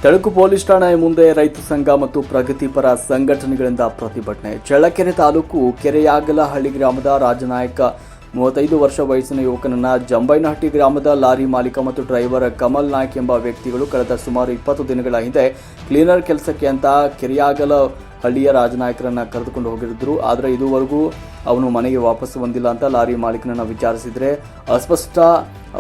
ತಳಕು police ಠಾಣೆ ಮುಂದೆ ರೈತ ಸಂಘ ಮತ್ತು ಪ್ರಗತಿಪರ ಸಂಘಟನೆಗಳಿಂದ ಪ್ರತಿಭಟನೆ. ಚಳ್ಳಕೆರೆ ತಾಲೂಕು ಕೆರೆಯಾಗಲಹಳ್ಳಿ ಗ್ರಾಮದ ರಾಜನಾಯಕ 35 ವರ್ಷ ವಯಸ್ಸಿನ ಯುವಕನನ್ನ ಜಂಬೈನಹಟ್ಟಿ ಗ್ರಾಮದ ಲಾರಿ ಮಾಲೀಕ ಮತ್ತು ಡ್ರೈವರ್ ಕಮಲ್ ನಾಯ್ಕ್ ಎಂಬ ವ್ಯಕ್ತಿಗಳು ಕಳೆದ ಸುಮಾರು 20 ದಿನಗಳ ಹಿಂದೆ ಕ್ಲೀನರ್ ಕೆಲಸಕ್ಕೆ ಅಂತ ಕೆರೆಯಾಗಲಹಳ್ಳಿಯ ರಾಜನಾಯಕರನ್ನ ಕರೆದುಕೊಂಡು ಹೋಗಿದ್ರು. ಆದರೆ ಇದುವರೆಗೂ ಅವನು ಮನೆಗೆ ವಾಪಸ್ ಬಂದಿಲ್ಲ ಅಂತ ಲಾರಿ ಮಾಲೀಕನನ್ನ ವಿಚಾರಿಸಿದ್ರೆ ಅಸ್ಪಷ್ಟ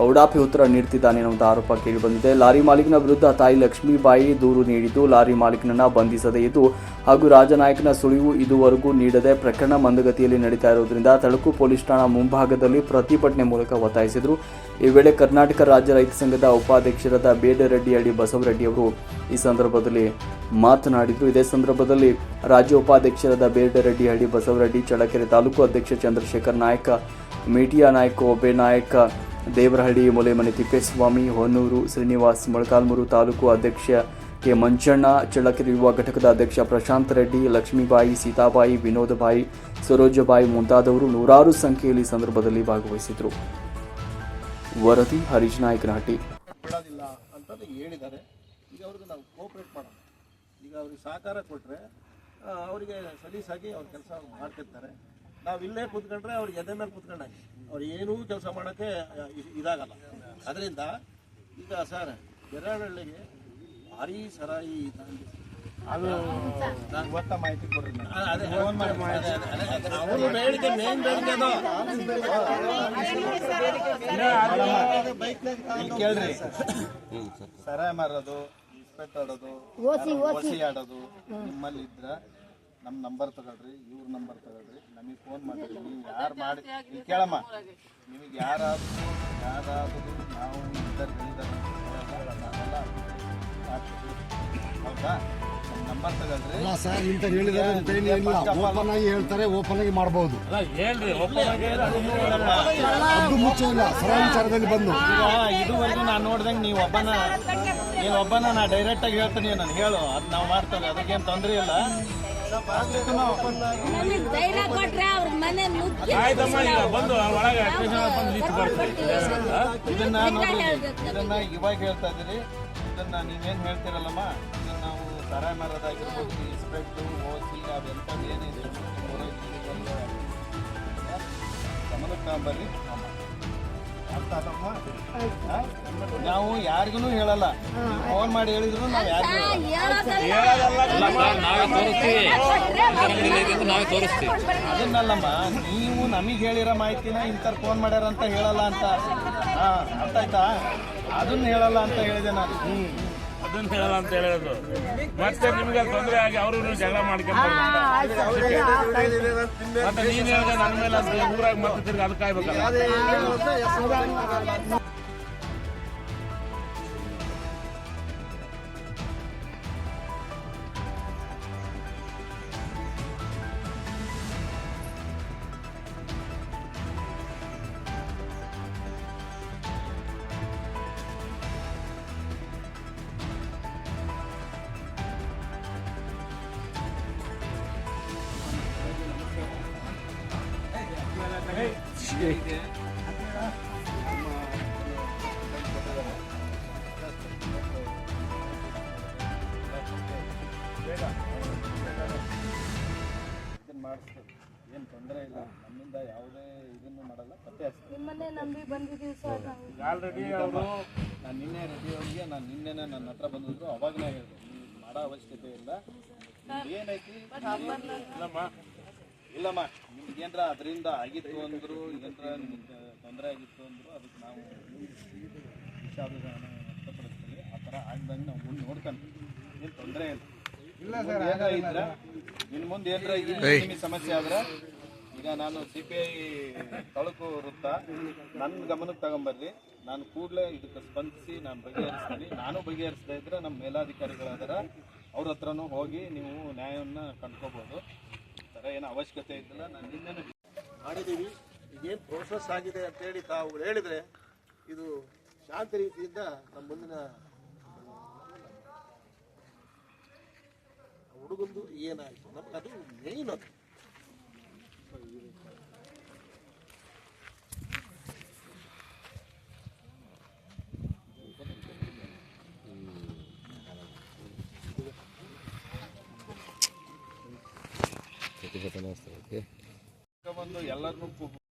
ಉಡಾಪಿ ಉತ್ತರ ನೀಡುತ್ತಿದ್ದಾನೆ ಎನ್ನುವಂಥ ಆರೋಪ ಕೇಳಿಬಂದಿದೆ. ಲಾರಿ ಮಾಲೀಕನ ವಿರುದ್ಧ ತಾಯಿ ಲಕ್ಷ್ಮೀಬಾಯಿ ದೂರು ನೀಡಿದ್ದು, ಲಾರಿ ಮಾಲೀಕನನ್ನ ಬಂಧಿಸದೇ ಇದ್ದು ಹಾಗೂ ರಾಜನಾಯಕನ ಸುಳಿವು ಇದುವರೆಗೂ ನೀಡದೆ ಪ್ರಕರಣ ಮಂದಗತಿಯಲ್ಲಿ ನಡೀತಾ ಇರುವುದರಿಂದ ತಳಕು ಪೊಲೀಸ್ ಠಾಣಾ ಮುಂಭಾಗದಲ್ಲಿ ಪ್ರತಿಭಟನೆ ಮೂಲಕ ಒತ್ತಾಯಿಸಿದರು. ಈ ವೇಳೆ ಕರ್ನಾಟಕ ರಾಜ್ಯ ರೈತ ಸಂಘದ ಉಪಾಧ್ಯಕ್ಷರಾದ ಬೇಡರೆಡ್ಡಿ ಅಡಿ ಬಸವರೆಡ್ಡಿ ಅವರು ಈ ಸಂದರ್ಭದಲ್ಲಿ ಮಾತನಾಡಿದರು. ಇದೇ ಸಂದರ್ಭದಲ್ಲಿ ರಾಜ್ಯ ಉಪಾಧ್ಯಕ್ಷರಾದ ಬೇಡರೆಡ್ಡಿ ಅಡಿ ಬಸವರೆಡ್ಡಿ, ಚಳ್ಳಕೆರೆ ತಾಲೂಕು ಅಧ್ಯಕ್ಷ ಚಂದ್ರಶೇಖರ್ ನಾಯಕ, ಮೀಟಿಯಾ ನಾಯಕ್, ಒಬ್ಬೆ ನಾಯಕ, ದೇವರಹಳ್ಳಿ, ಮೊಲೆಮನೆ ತಿಪ್ಪೇಸ್ವಾಮಿ, ಹೊನ್ನೂರು ಶ್ರೀನಿವಾಸ್, ಮೊಳಕಾಲ್ಮೂರು ತಾಲೂಕು ಅಧ್ಯಕ್ಷ ಕೆ ಮಂಜಣ್ಣ, ಚಳ್ಳಕೆರೆ ಯುವ ಘಟಕದ ಅಧ್ಯಕ್ಷ ಪ್ರಶಾಂತ್ ರೆಡ್ಡಿ, ಲಕ್ಷ್ಮೀಬಾಯಿ, ಸೀತಾಬಾಯಿ, ವಿನೋದಬಾಯಿ, ಸರೋಜಬಾಯಿ ಮುಂತಾದವರು ನೂರಾರು ಸಂಖ್ಯೆಯಲ್ಲಿ ಸಂದರ್ಭದಲ್ಲಿ ಭಾಗವಹಿಸಿದರು. ವರದಿ ಹರೀಶ್ ನಾಯಕನಹಟ್ಟಿ. ಬಿಡೋದಿಲ್ಲ ಅಂತಂದು ಹೇಳಿದ್ದಾರೆ. ಈಗ ಅವ್ರಿಗೆ ನಾವು ಕೋಆಪರೇಟ್ ಮಾಡೋಣ. ಈಗ ಅವ್ರಿಗೆ ಸಹಕಾರ ಕೊಟ್ಟರೆ ಅವರಿಗೆ ಸಲೀಸಾಗಿ ಅವ್ರ ಕೆಲಸ ಮಾಡ್ತಿರ್ತಾರೆ. ನಾವು ಇಲ್ಲೇ ಕೂತ್ಕೊಂಡ್ರೆ ಅವ್ರಿಗೆ ಎದೆ ಮೇಲೆ ಕೂತ್ಕೊಂಡಾಗ ಅವ್ರು ಏನೂ ಕೆಲಸ ಮಾಡೋಕ್ಕೆ ಇದಾಗಲ್ಲ. ಅದರಿಂದ ಈಗ ಸರ್ ಕೆರೆಹಳ್ಳಿಗೆ ಭಾರಿ ಸರಾಯಿ ಅದು ಗೊತ್ತ ಮಾಹಿತಿ ಕೊಡ್ರಿ. ಅವರು ಬೇಡಿಕೆ ಮೇನ್ ಬೇಡಿಕೆ ಅದು ಕೇಳ್ರಿ. ಸರಾಯಿ ಮಾರೋದು, ಇಸ್ಪೆಟ್ ಆಡೋದು, ಓಸಿ ಆಡೋದು ನಿಮ್ಮಲ್ಲಿ ಇದ್ರೆ ನಮ್ಮ ನಂಬರ್ ತಗೊಳ್ರಿ, ಇವ್ರ ನಂಬರ್ ತಗೊಳ್ರಿ, ನಮಗೆ ಫೋನ್ ಮಾಡಿರಿ. ನೀವು ಯಾರು ಮಾಡಿ ಇಲ್ಲಿ ಕೇಳಮ್ಮ, ನಿಮಗೆ ಯಾರಾದರೂ ನಾವು ಇದ್ದಾರೆ ನಾವೆಲ್ಲ ಹೌದಾ? ನಮ್ಮ ನಂಬರ್ ತಗೊಳ್ರಿ. ಸರ್ ಇಂತ ಹೇಳಿದಾರೆ ಅಂತ ಏನಿಲ್ಲ, ಓಪನ್ ಆಗಿ ಹೇಳ್ತಾರೆ, ಓಪನ್ ಆಗಿ ಮಾಡಬಹುದು. ಅದು ಮುಚ್ಚ ಇಲ್ಲ ಸರಾಯಿ ವಿಚಾರದಲ್ಲಿ ಬಂದು ಇದುವರೆಗೂ ನಾನು ನೋಡ್ದಂಗೆ ನೀವು ಒಬ್ಬನ ನಾ ಡೈರೆಕ್ಟ್ ಆಗಿ ಹೇಳ್ತೀನಿ, ನಾನು ಹೇಳು, ಅದು ನಾವು ಮಾಡ್ತೇವೆ, ಅದಕ್ಕೇನು ತೊಂದರೆ ಇಲ್ಲ. ಇದನ್ನ ಇವಾಗ ಹೇಳ್ತಾ ಇದ್ದೀರಿ. ಇದನ್ನ ನೀವೇನು ಹೇಳ್ತೀರಲ್ಲಮ್ಮ, ಇದನ್ನ ನಾವು ಸರಾಯಿ ಮಾರೋದಾಗಿರ್ಬೋದು, ಇಸ್ಪೆಕ್ಟು, ಓಸಿ ಅವೆಂಥದ್ದು ಏನಿದೆ ಗಮನಕ್ಕೆ ತಗೊಂಬರ್ರಿ. ನಾವು ಯಾರಿಗೂ ಹೇಳಲ್ಲ, ಫೋನ್ ಮಾಡಿ ಹೇಳಿದ್ರು ನಾವು ಯಾರಿಗೂ ಅದನ್ನಲ್ಲಮ್ಮ, ನೀವು ನಮಗೆ ಹೇಳಿರೋ ಮಾಹಿತಿನ ಇಂಥವ್ರು ಫೋನ್ ಮಾಡ್ಯಾರ ಅಂತ ಹೇಳಲ್ಲ ಅಂತ. ಅರ್ಥ ಆಯ್ತಾ? ಅದನ್ನ ಹೇಳಲ್ಲ ಅಂತ ಹೇಳಿದೆ ನಾನು. ಅದನ್ನ ಹೇಳಲ್ಲ ಅಂತ ಹೇಳೋದು ಮತ್ತೆ ನಿಮ್ಗೆ ತೊಂದರೆ ಆಗಿ ಅವರು ಜಗಳ ಮಾಡ್ಕೊಂಡು ಮತ್ತೆ ನೀನ್ ಹೇಳಿದ್ರೆ ನನ್ನ ಮೇಲೆ ಊರಾಗ ಮತ್ತೆ ತಿರ್ಗಿ ಅದಕ್ಕೆ ಕಾಯ್ಬೇಕಲ್ಲ. ಏನು ತೊಂದರೆ ಇಲ್ಲ, ನಮ್ಮಿಂದ ಯಾವುದೇ ಇದನ್ನು ಮಾಡಲ್ಲ. ಪತ್ತೆ ಆಲ್ರೆಡಿ ಅವರು ನಾನು ನಿನ್ನೆ ರೆಡಿ ಅವ್ರಿಗೆ ನಿನ್ನೆನೇ ನನ್ನ ಹತ್ರ ಬಂದಿದ್ರು. ಅವಾಗಲೇ ಹೇಳಿದೆ, ನೀವು ಮಾಡೋ ಅವಶ್ಯಕತೆ ಇಲ್ಲ. ಏನೈತಿ ಇಲ್ಲಮ್ಮ, ನಿಮ್ಗೇನ್ರ ಅದರಿಂದ ಆಗಿತ್ತು ಅಂದರು, ಏನರ ನಿಮ್ಗೆ ತೊಂದರೆ ಆಗಿತ್ತು ಅಂದರು, ಅದಕ್ಕೆ ನಾವು ವಿಷಾದವನ್ನು ವ್ಯಕ್ತಪಡಿಸ್ತೀವಿ. ಆ ಥರ ಆಗ್ದಂಗೆ ನಾವು ಮುಂದೆ ನೋಡ್ಕೊಂತೀವಿ, ಏನು ತೊಂದರೆ ಇಲ್ಲ. ಏನಾರ ಇದ್ರೆ ಇನ್ನು ಮುಂದೆ ಏನರ ನಿಮಗೆ ಸಮಸ್ಯೆ ಆದ್ರೆ ಈಗ ನಾನು CPI ತಾಲೂಕು ವೃತ್ತ ನನ್ನ ಗಮನಕ್ಕೆ ತಗೊಂಬರ್ರಿ. ನಾನು ಕೂಡಲೇ ಇದಕ್ಕೆ ಸ್ಪಂದಿಸಿ ನಾನು ಬಗೆಹರಿಸ್ತೀನಿ. ನಾನು ಬಗೆಹರಿಸ್ತಾ ಇದ್ರೆ ನಮ್ಮ ಮೇಲಾಧಿಕಾರಿಗಳಾದ್ರೆ ಅವ್ರ ಹತ್ರನೂ ಹೋಗಿ ನೀವು ನ್ಯಾಯವನ್ನು ಕಂಡ್ಕೋಬೋದು. ಥರ ಏನೋ ಅವಶ್ಯಕತೆ ಇದ್ದಿಲ್ಲ. ನಾನು ನಿನ್ನೆ ಮಾಡಿದ್ದೀವಿ. ಈಗೇನು ಪ್ರೋಸೆಸ್ ಆಗಿದೆ ಅಂತೇಳಿ ತಾವು ಹೇಳಿದರೆ ಇದು ಶಾಂತ ರೀತಿಯಿಂದ ನಮ್ಮ ಮುಂದಿನ ಹುಡುಗಂದು ಏನಾಯಿತು ನಮ್ಗೆ ಅದು ಮೇಯ್ನ್. ಅದು ಬಂದು ಎಲ್ಲರನ್ನೂ